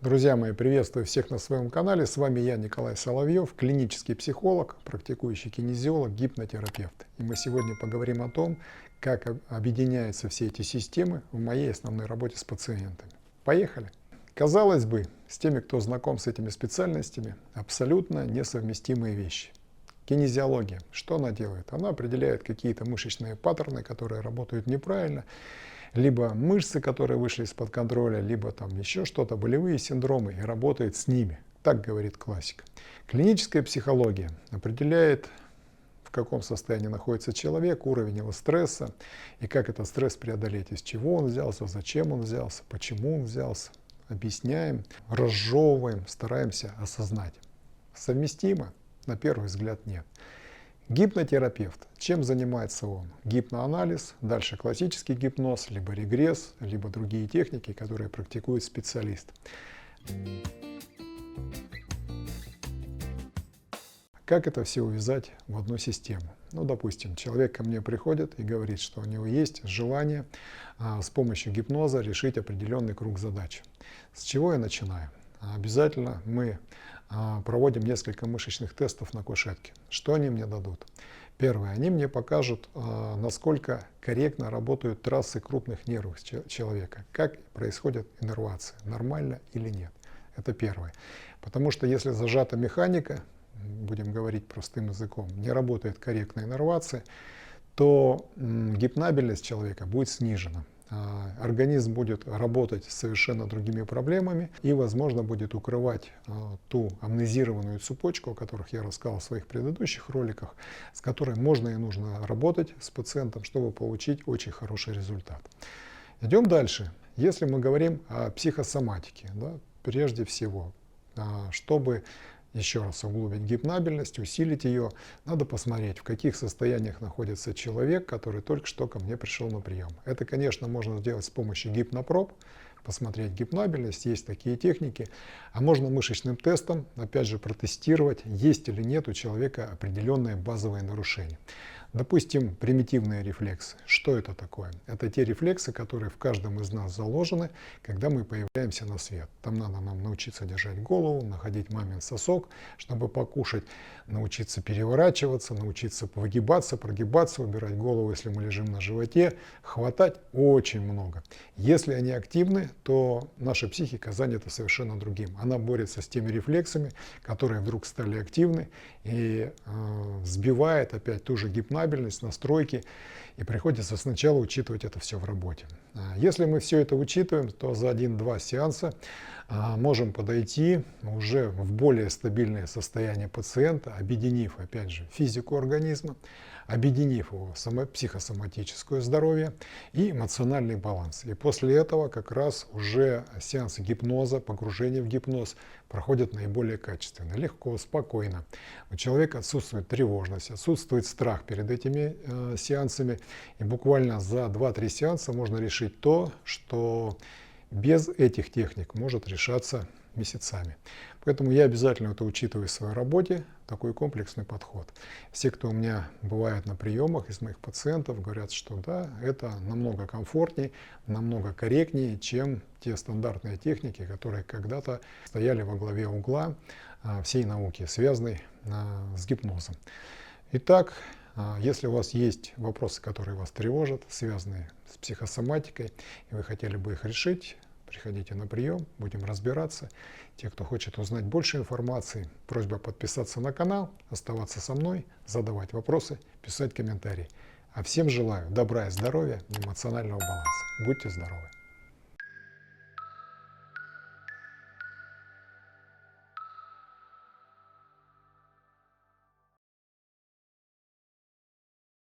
Друзья мои, приветствую всех на своем канале. С вами я, Николай Соловьев, клинический психолог, практикующий кинезиолог, гипнотерапевт. И мы сегодня поговорим о том, как объединяются все эти системы в моей основной работе с пациентами. Поехали! Казалось бы, с теми, кто знаком с этими специальностями, абсолютно несовместимые вещи. Кинезиология. Что она делает? Она определяет какие-то мышечные паттерны, которые работают неправильно, либо мышцы, которые вышли из-под контроля, либо там еще что-то, болевые синдромы, и работает с ними. Так говорит классика. Клиническая психология определяет, в каком состоянии находится человек, уровень его стресса, и как этот стресс преодолеть, из чего он взялся, зачем он взялся, почему он взялся. Объясняем, разжевываем, стараемся осознать. Совместимо? На первый взгляд нет. Гипнотерапевт. Чем занимается он? Гипноанализ, дальше классический гипноз, либо регресс, либо другие техники, которые практикует специалист. Как это все увязать в одну систему? Ну, допустим, человек ко мне приходит и говорит, что у него есть желание с помощью гипноза решить определенный круг задач. С чего я начинаю? Обязательно мы проводим несколько мышечных тестов на кушетке. Что они мне дадут? Первое. Они мне покажут, насколько корректно работают трассы крупных нервов человека, как происходит иннервация, нормально или нет. Это первое. Потому что если зажата механика, будем говорить простым языком, не работает корректная иннервация, то гипнабельность человека будет снижена. Организм будет работать с совершенно другими проблемами и, возможно, будет укрывать ту амнезированную цепочку, о которых я рассказал в своих предыдущих роликах, с которой можно и нужно работать с пациентом, чтобы получить очень хороший результат. Идем дальше. Если мы говорим о психосоматике, да, прежде всего, чтобы еще раз углубить гипнабельность, усилить ее, надо посмотреть, в каких состояниях находится человек, который только что ко мне пришел на прием. Это, конечно, можно сделать с помощью гипнопроб, посмотреть гипнабельность, есть такие техники, а можно мышечным тестом, опять же, протестировать, есть или нет у человека определенные базовые нарушения. Допустим, примитивные рефлексы. Что это такое? Это те рефлексы, которые в каждом из нас заложены, когда мы появляемся на свет. Там надо нам научиться держать голову, находить мамин сосок, чтобы покушать, научиться переворачиваться, научиться выгибаться, прогибаться, убирать голову, если мы лежим на животе, хватать очень много. Если они активны, то наша психика занята совершенно другим. Она борется с теми рефлексами, которые вдруг стали активны, и сбивает опять ту же гипнабельность, настройки, и приходится сначала учитывать это все в работе. Если мы все это учитываем, то за 1-2 сеанса можем подойти уже в более стабильное состояние пациента, объединив, опять же, физику организма, объединив его психосоматическое здоровье и эмоциональный баланс. И после этого как раз уже сеансы гипноза, погружение в гипноз проходят наиболее качественно, легко, спокойно. У человека отсутствует тревожность, отсутствует страх перед этими сеансами. И буквально за 2-3 сеанса можно решить то, что без этих техник может решаться месяцами. Поэтому я обязательно это учитываю в своей работе, такой комплексный подход. Все, кто у меня бывает на приемах из моих пациентов, говорят, что да, это намного комфортнее, намного корректнее, чем те стандартные техники, которые когда-то стояли во главе угла всей науки, связанной с гипнозом. Итак, если у вас есть вопросы, которые вас тревожат, связанные с психосоматикой, и вы хотели бы их решить, приходите на прием, будем разбираться. Те, кто хочет узнать больше информации, просьба подписаться на канал, оставаться со мной, задавать вопросы, писать комментарии. А всем желаю добра и здоровья, эмоционального баланса. Будьте здоровы!